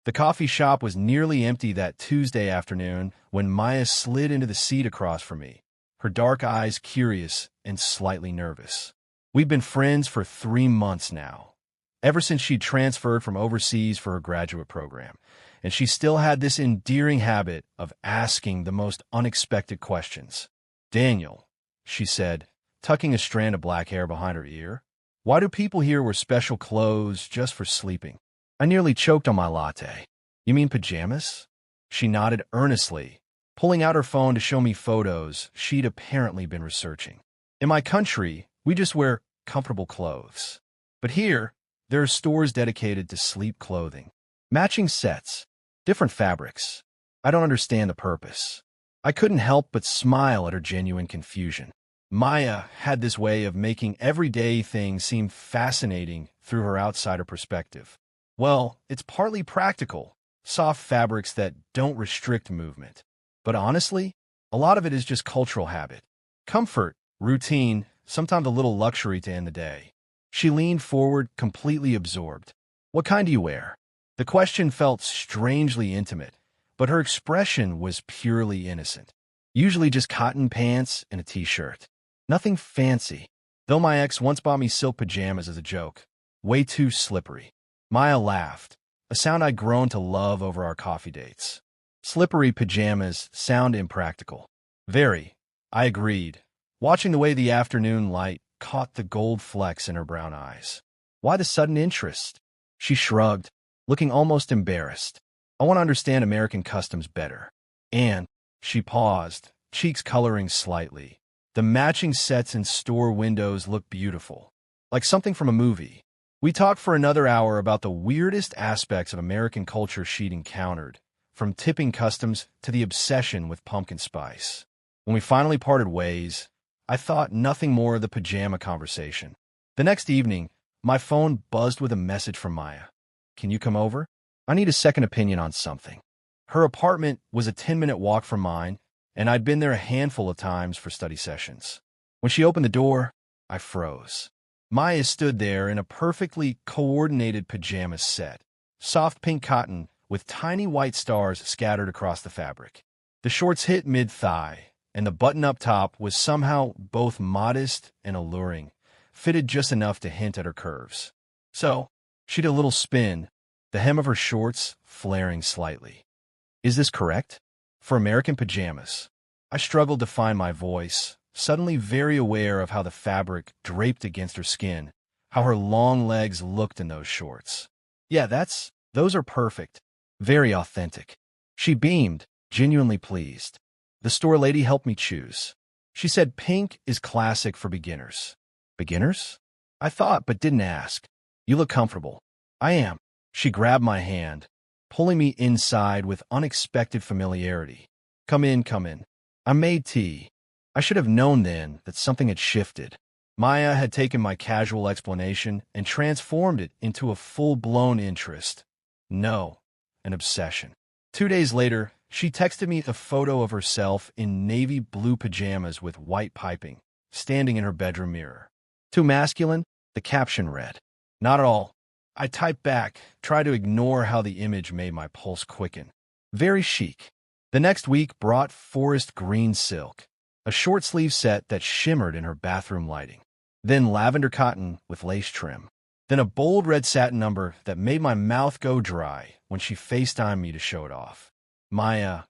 The coffee shop was nearly empty that Tuesday afternoon when Maya slid into the seat across from me, her dark eyes curious and slightly nervous. We've been friends for 3 months now, ever since she'd transferred from overseas for her graduate program, and she still had this endearing habit of asking the most unexpected questions. "Daniel," she said, tucking a strand of black hair behind her ear, "why do people here wear special clothes just for sleeping?" I nearly choked on my latte. "You mean pajamas?" She nodded earnestly, pulling out her phone to show me photos she'd apparently been researching. "In my country, we just wear comfortable clothes. But here, there are stores dedicated to sleep clothing. Matching sets, different fabrics. I don't understand the purpose." I couldn't help but smile at her genuine confusion. Maya had this way of making everyday things seem fascinating through her outsider perspective. "Well, it's partly practical, soft fabrics that don't restrict movement. But honestly, a lot of it is just cultural habit. Comfort, routine, sometimes a little luxury to end the day." She leaned forward, completely absorbed. "What kind do you wear?" The question felt strangely intimate, but her expression was purely innocent. "Usually just cotton pants and a t-shirt. Nothing fancy. Though my ex once bought me silk pajamas as a joke. Way too slippery." Maya laughed, a sound I'd grown to love over our coffee dates. "Slippery pajamas sound impractical." "Very," I agreed, watching the way the afternoon light caught the gold flecks in her brown eyes. "Why the sudden interest?" She shrugged, looking almost embarrassed. "I want to understand American customs better." And she paused, cheeks coloring slightly. The matching sets in store windows looked beautiful, like something from a movie. We talked for another hour about the weirdest aspects of American culture she'd encountered, from tipping customs to the obsession with pumpkin spice. When we finally parted ways, I thought nothing more of the pajama conversation. The next evening, my phone buzzed with a message from Maya. "Can you come over? I need a second opinion on something." Her apartment was a 10-minute walk from mine, and I'd been there a handful of times for study sessions. When she opened the door, I froze. Maya stood there in a perfectly coordinated pajama set, soft pink cotton with tiny white stars scattered across the fabric. The shorts hit mid-thigh, and the button up top was somehow both modest and alluring, fitted just enough to hint at her curves. So, she did a little spin, the hem of her shorts flaring slightly. "Is this correct? For American pajamas?" I struggled to find my voice, suddenly very aware of how the fabric draped against her skin, how her long legs looked in those shorts. "Yeah, those are perfect. Very authentic." She beamed, genuinely pleased. The store lady helped me choose. She said pink is classic for beginners. "Beginners?" I thought, but didn't ask. "You look comfortable." "I am." She grabbed my hand, pulling me inside with unexpected familiarity. Come in, come in." I made tea. I should have known then that something had shifted. Maya had taken my casual explanation and transformed it into a full-blown interest. No, an obsession. 2 days later, she texted me a photo of herself in navy blue pajamas with white piping, standing in her bedroom mirror. Too masculine? The caption read. Not at all. I typed back, tried to ignore how the image made my pulse quicken. Very chic. The next week brought forest green silk, a short-sleeve set that shimmered in her bathroom lighting. Then lavender cotton with lace trim. Then a bold red satin number that made my mouth go dry when she FaceTimed me to show it off. Maya,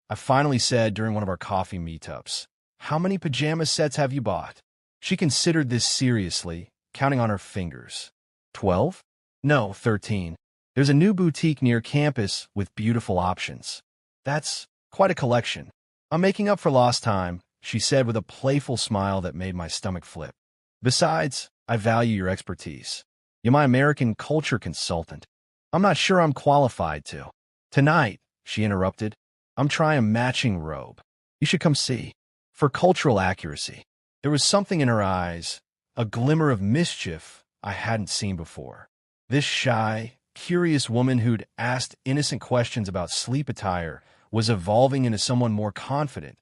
I finally said during one of our coffee meetups, how many pajama sets have you bought? She considered this seriously, counting on her fingers. 12? No, 13. There's a new boutique near campus with beautiful options. That's quite a collection. I'm making up for lost time, she said with a playful smile that made my stomach flip. Besides, I value your expertise. You're my American culture consultant. I'm not sure I'm qualified to. Tonight, she interrupted, I'm trying a matching robe. You should come see. For cultural accuracy. There was something in her eyes, a glimmer of mischief I hadn't seen before. This shy, curious woman who'd asked innocent questions about sleep attire was evolving into someone more confident,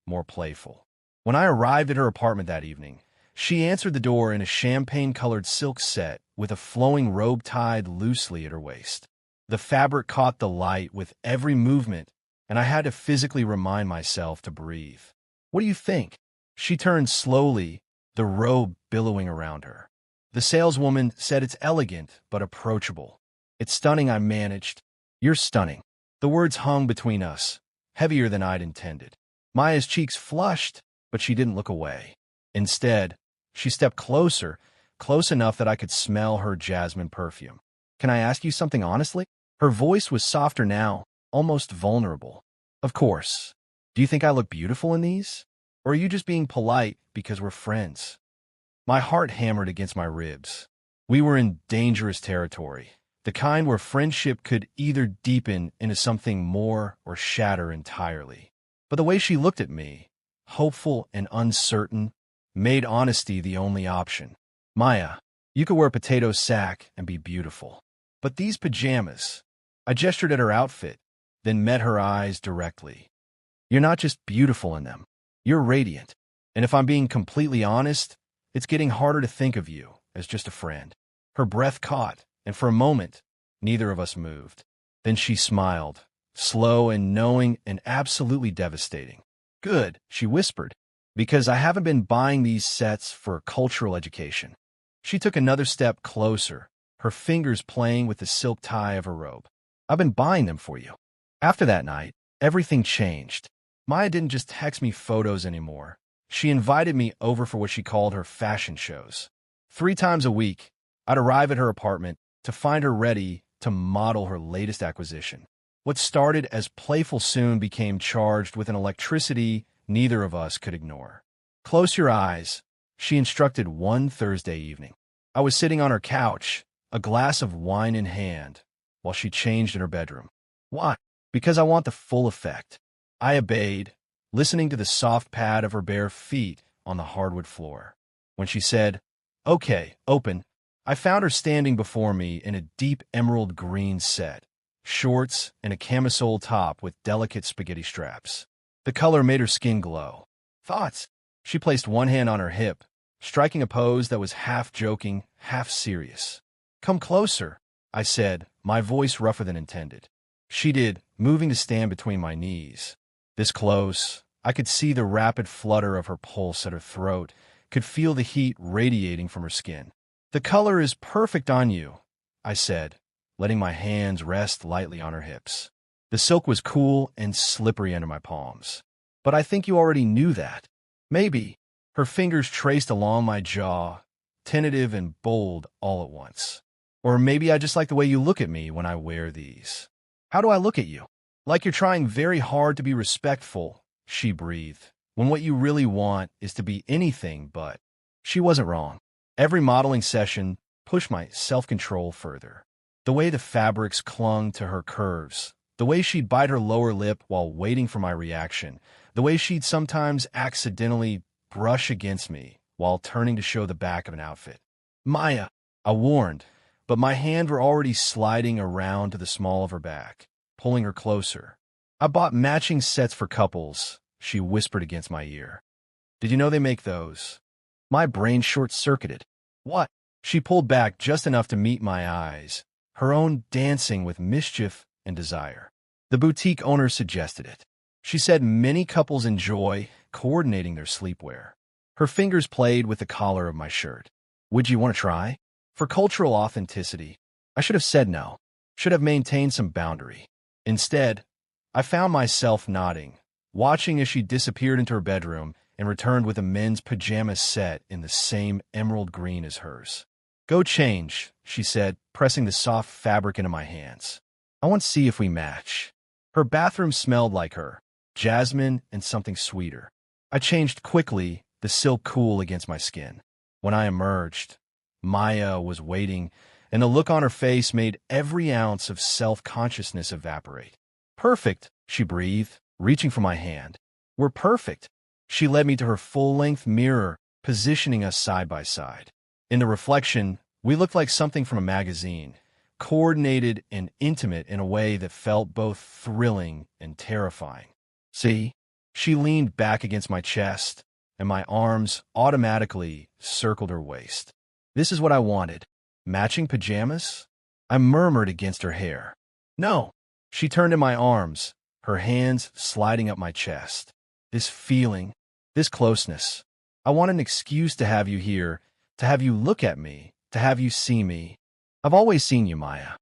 more playful. When I arrived at her apartment that evening, she answered the door in a champagne-colored silk set with a flowing robe tied loosely at her waist. The fabric caught the light with every movement, and I had to physically remind myself to breathe. What do you think? She turned slowly, the robe billowing around her. The saleswoman said it's elegant but approachable. It's stunning, I managed. You're stunning. The words hung between us, heavier than I'd intended. Maya's cheeks flushed, but she didn't look away. Instead, she stepped closer, close enough that I could smell her jasmine perfume. Can I ask you something honestly? Her voice was softer now, almost vulnerable. Of course. Do you think I look beautiful in these? Or are you just being polite because we're friends? My heart hammered against my ribs. We were in dangerous territory, the kind where friendship could either deepen into something more or shatter entirely. But the way she looked at me, hopeful and uncertain, made honesty the only option. Maya, you could wear a potato sack and be beautiful. But these pajamas, I gestured at her outfit, then met her eyes directly. You're not just beautiful in them. You're radiant. And if I'm being completely honest, it's getting harder to think of you as just a friend. Her breath caught, and for a moment, neither of us moved. Then she smiled, slow and knowing and absolutely devastating. Good, she whispered, because I haven't been buying these sets for cultural education. She took another step closer, her fingers playing with the silk tie of her robe. I've been buying them for you. After that night, everything changed. Maya didn't just text me photos anymore. She invited me over for what she called her fashion shows. 3 times a week, I'd arrive at her apartment to find her ready to model her latest acquisition. What started as playful soon became charged with an electricity neither of us could ignore. Close your eyes, she instructed one Thursday evening. I was sitting on her couch, a glass of wine in hand, while she changed in her bedroom. Why? Because I want the full effect. I obeyed, listening to the soft pad of her bare feet on the hardwood floor. When she said, "Okay, open," I found her standing before me in a deep emerald green set, shorts and a camisole top with delicate spaghetti straps. The color made her skin glow. Thoughts? She placed one hand on her hip, striking a pose that was half joking, half serious. "Come closer," I said, my voice rougher than intended. She did, moving to stand between my knees. This close, I could see the rapid flutter of her pulse at her throat, could feel the heat radiating from her skin. "The color is perfect on you," I said, letting my hands rest lightly on her hips. The silk was cool and slippery under my palms. "But I think you already knew that." "Maybe." Her fingers traced along my jaw, tentative and bold all at once. "Or maybe I just like the way you look at me when I wear these." "How do I look at you?" "Like you're trying very hard to be respectful," she breathed, "when what you really want is to be anything but." She wasn't wrong. Every modeling session pushed my self-control further. The way the fabrics clung to her curves, the way she'd bite her lower lip while waiting for my reaction, the way she'd sometimes accidentally brush against me while turning to show the back of an outfit. "Maya," I warned, but my hands were already sliding around to the small of her back, pulling her closer. "I bought matching sets for couples," she whispered against my ear. "Did you know they make those?" My brain short-circuited. "What?" She pulled back just enough to meet my eyes, her own dancing with mischief and desire. "The boutique owner suggested it. She said many couples enjoy coordinating their sleepwear." Her fingers played with the collar of my shirt. "Would you want to try?" For cultural authenticity, I should have said no, should have maintained some boundary. Instead, I found myself nodding, watching as she disappeared into her bedroom and returned with a men's pajama set in the same emerald green as hers. "Go change," she said, pressing the soft fabric into my hands. "I want to see if we match." Her bathroom smelled like her, jasmine and something sweeter. I changed quickly, the silk cool against my skin. When I emerged, Maya was waiting, and the look on her face made every ounce of self-consciousness evaporate. "Perfect," she breathed, reaching for my hand. "We're perfect." She led me to her full-length mirror, positioning us side by side. In the reflection, we looked like something from a magazine, coordinated and intimate in a way that felt both thrilling and terrifying. "See?" She leaned back against my chest, and my arms automatically circled her waist. "This is what I wanted. Matching pajamas?" I murmured against her hair. No. She turned in my arms, her hands sliding up my chest. This feeling, this closeness. I want an excuse to have you here, to have you look at me, to have you see me. I've always seen you, Maya.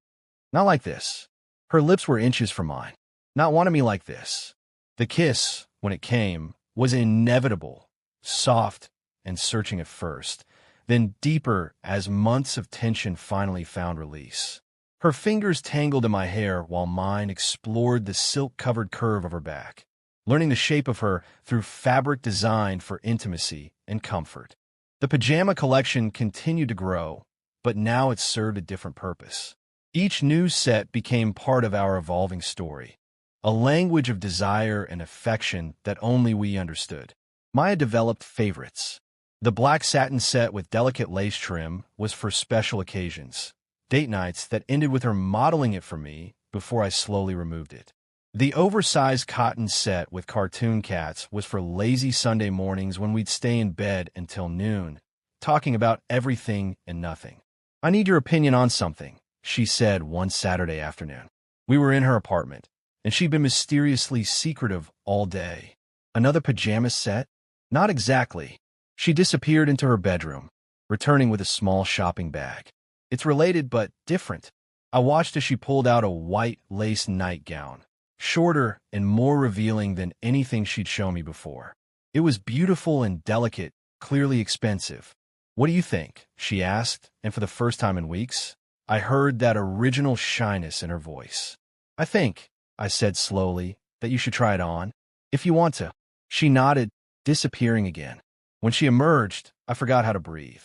Not like this. Her lips were inches from mine. Not wanting me like this. The kiss, when it came, was inevitable, soft and searching at first, then deeper as months of tension finally found release. Her fingers tangled in my hair while mine explored the silk-covered curve of her back, learning the shape of her through fabric designed for intimacy and comfort. The pajama collection continued to grow, but now it served a different purpose. Each new set became part of our evolving story, a language of desire and affection that only we understood. Maya developed favorites. The black satin set with delicate lace trim was for special occasions, date nights that ended with her modeling it for me before I slowly removed it. The oversized cotton set with cartoon cats was for lazy Sunday mornings when we'd stay in bed until noon, talking about everything and nothing. "I need your opinion on something," she said one Saturday afternoon. We were in her apartment, and she'd been mysteriously secretive all day. "Another pajama set?" "Not exactly." She disappeared into her bedroom, returning with a small shopping bag. "It's related but different." I watched as she pulled out a white lace nightgown, shorter and more revealing than anything she'd shown me before. It was beautiful and delicate, clearly expensive. "What do you think?" she asked, and for the first time in weeks, I heard that original shyness in her voice. "I think," I said slowly, "that you should try it on, if you want to." She nodded, disappearing again. When she emerged, I forgot how to breathe.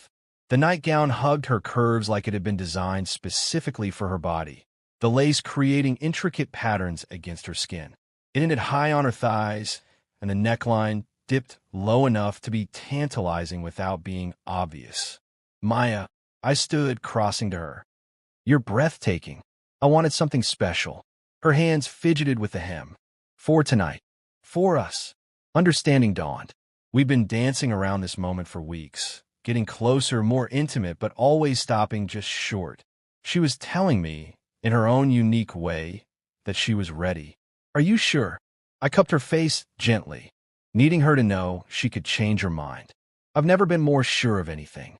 The nightgown hugged her curves like it had been designed specifically for her body, the lace creating intricate patterns against her skin. It ended high on her thighs, and the neckline dipped low enough to be tantalizing without being obvious. "Maya," I stood, crossing to her. "You're breathtaking." I wanted something special. Her hands fidgeted with the hem. "For tonight. For us." Understanding dawned. We'd been dancing around this moment for weeks, getting closer, more intimate, but always stopping just short. She was telling me, in her own unique way, that she was ready. "Are you sure?" I cupped her face gently, needing her to know she could change her mind. "I've never been more sure of anything."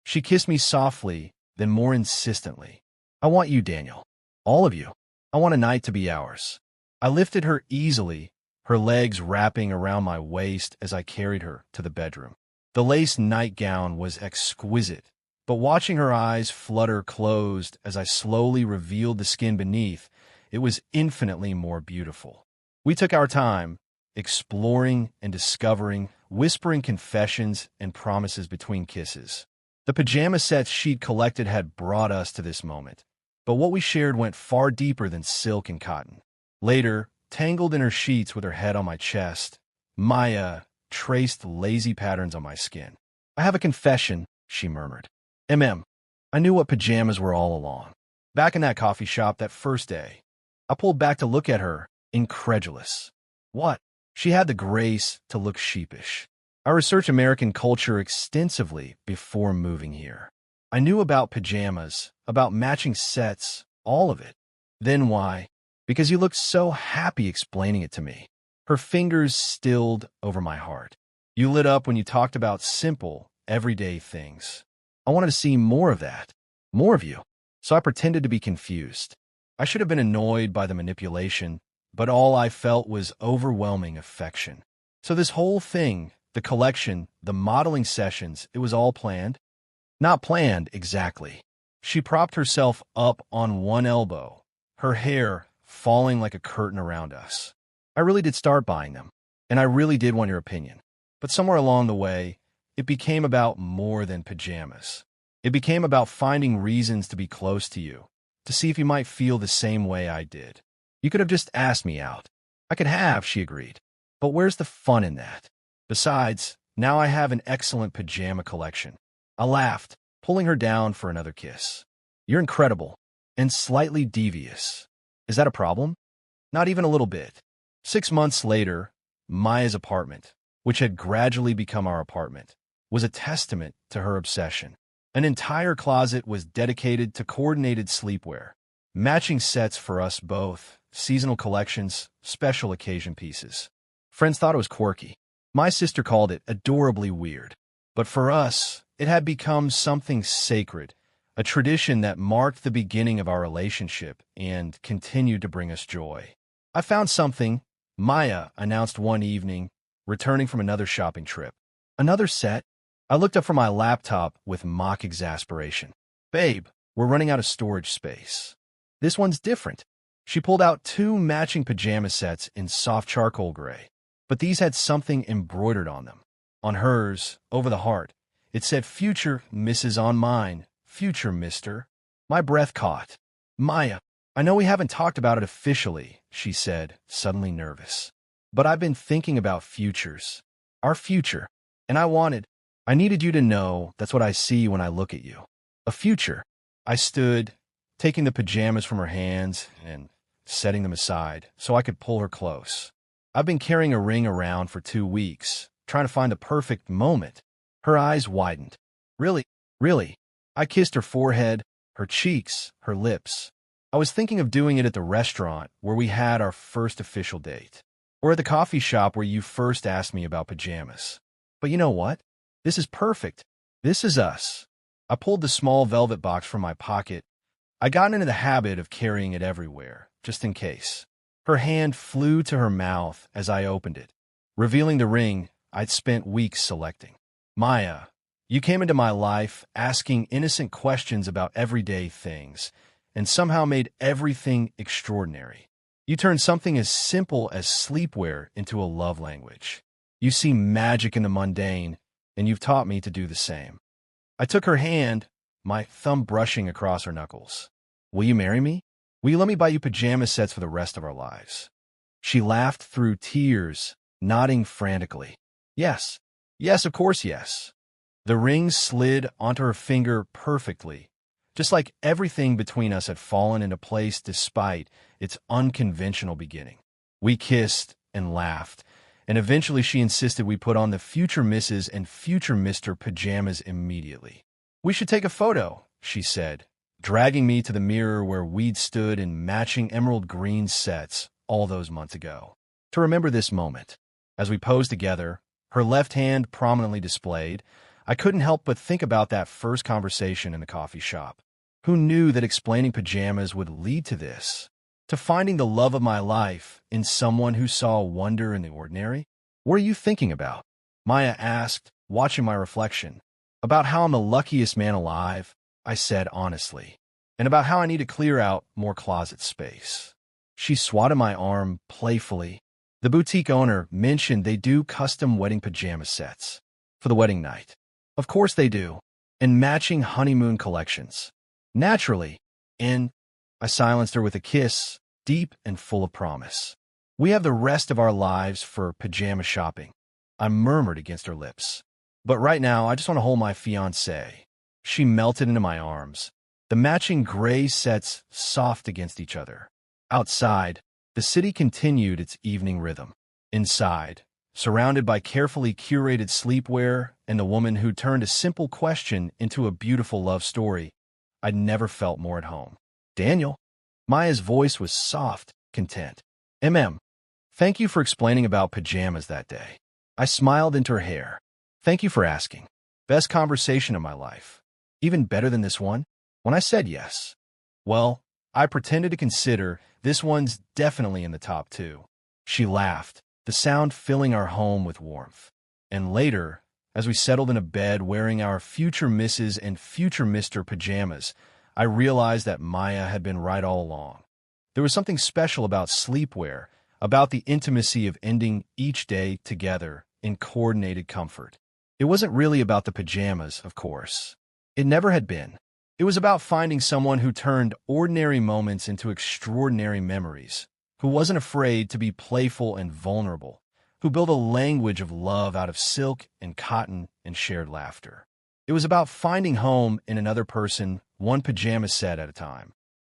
She kissed me softly, then more insistently. "I want you, Daniel. All of you. I want a night to be ours." I lifted her easily, her legs wrapping around my waist as I carried her to the bedroom. The lace nightgown was exquisite, but watching her eyes flutter closed as I slowly revealed the skin beneath, it was infinitely more beautiful. We took our time, exploring and discovering, whispering confessions and promises between kisses. The pajama sets she'd collected had brought us to this moment, but what we shared went far deeper than silk and cotton. Later, tangled in her sheets with her head on my chest, Maya traced lazy patterns on my skin. "I have a confession," she murmured. I knew what pajamas were all along. Back in that coffee shop that first day, I pulled back to look at her, incredulous. "What?" She had the grace to look sheepish. "I researched American culture extensively before moving here. I knew about pajamas, about matching sets, all of it." "Then why?" "Because you looked so happy explaining it to me." Her fingers stilled over my heart. "You lit up when you talked about simple, everyday things. I wanted to see more of that, more of you." So I pretended to be confused. I should have been annoyed by the manipulation, but all I felt was overwhelming affection. "So this whole thing, the collection, the modeling sessions, it was all planned?" "Not planned, exactly." She propped herself up on one elbow, her hair falling like a curtain around us. "I really did start buying them, and I really did want your opinion. But somewhere along the way, it became about more than pajamas. It became about finding reasons to be close to you, to see if you might feel the same way I did. You could have just asked me out." "I could have," she agreed. "But where's the fun in that? Besides, now I have an excellent pajama collection." I laughed, pulling her down for another kiss. "You're incredible, and slightly devious. Is that a problem?" "Not even a little bit." 6 months later, Maya's apartment, which had gradually become our apartment, was a testament to her obsession. An entire closet was dedicated to coordinated sleepwear, Matching sets for us both, seasonal collections, special occasion pieces. Friends thought it was quirky. My sister called it adorably weird. But for us, it had become something sacred, a tradition that marked the beginning of our relationship and continued to bring us joy. I found something, Maya announced one evening, returning from another shopping trip. Another set? I looked up from my laptop with mock exasperation. Babe, we're running out of storage space. This one's different. She pulled out 2 matching pajama sets in soft charcoal gray, but these had something embroidered on them. On hers, over the heart, it said Future Mrs. On mine, Future Mister. My breath caught. Maya, I know we haven't talked about it officially, she said, suddenly nervous. But I've been thinking about futures. Our future. And I needed you to know that's what I see when I look at you. A future. I stood, taking the pajamas from her hands and setting them aside so I could pull her close. I've been carrying a ring around for 2 weeks, trying to find the perfect moment. Her eyes widened. Really? Really? I kissed her forehead, her cheeks, her lips. I was thinking of doing it at the restaurant where we had our first official date, or at the coffee shop where you first asked me about pajamas. But you know what? This is perfect. This is us. I pulled the small velvet box from my pocket. I got into the habit of carrying it everywhere, just in case. Her hand flew to her mouth as I opened it, revealing the ring I'd spent weeks selecting. Maya, you came into my life asking innocent questions about everyday things, and somehow made everything extraordinary. You turned something as simple as sleepwear into a love language. You see magic in the mundane, and you've taught me to do the same. I took her hand, my thumb brushing across her knuckles. Will you marry me? Will you let me buy you pajama sets for the rest of our lives? She laughed through tears, nodding frantically. Yes. Yes, of course, yes. The ring slid onto her finger perfectly, just like everything between us had fallen into place despite its unconventional beginning. We kissed and laughed, and eventually she insisted we put on the Future Mrs. and Future Mr. pajamas immediately. We should take a photo, she said, dragging me to the mirror where we'd stood in matching emerald green sets all those months ago. To remember this moment, as we posed together, her left hand prominently displayed, I couldn't help but think about that first conversation in the coffee shop. Who knew that explaining pajamas would lead to this? To finding the love of my life in someone who saw wonder in the ordinary? What are you thinking about? Maya asked, watching my reflection. About how I'm the luckiest man alive, I said honestly, and about how I need to clear out more closet space. She swatted my arm playfully. The boutique owner mentioned they do custom wedding pajama sets for the wedding night. Of course they do, and matching honeymoon collections. Naturally, and I silenced her with a kiss, deep and full of promise. We have the rest of our lives for pajama shopping, I murmured against her lips. But right now, I just want to hold my fiancé. She melted into my arms, the matching gray sets soft against each other. Outside, the city continued its evening rhythm. Inside, surrounded by carefully curated sleepwear and the woman who turned a simple question into a beautiful love story, I'd never felt more at home. Daniel? Maya's voice was soft, content. Thank you for explaining about pajamas that day. I smiled into her hair. Thank you for asking. Best conversation of my life. Even better than this one? When I said yes. Well, I pretended to consider this one's definitely in the top 2. She laughed, the sound filling our home with warmth. And later, as we settled in a bed wearing our Future Mrs. and Future Mr. pajamas, I realized that Maya had been right all along. There was something special about sleepwear, about the intimacy of ending each day together in coordinated comfort. It wasn't really about the pajamas, of course. It never had been. It was about finding someone who turned ordinary moments into extraordinary memories, who wasn't afraid to be playful and vulnerable, who built a language of love out of silk and cotton and shared laughter. It was about finding home in another person, one pajama set at a time.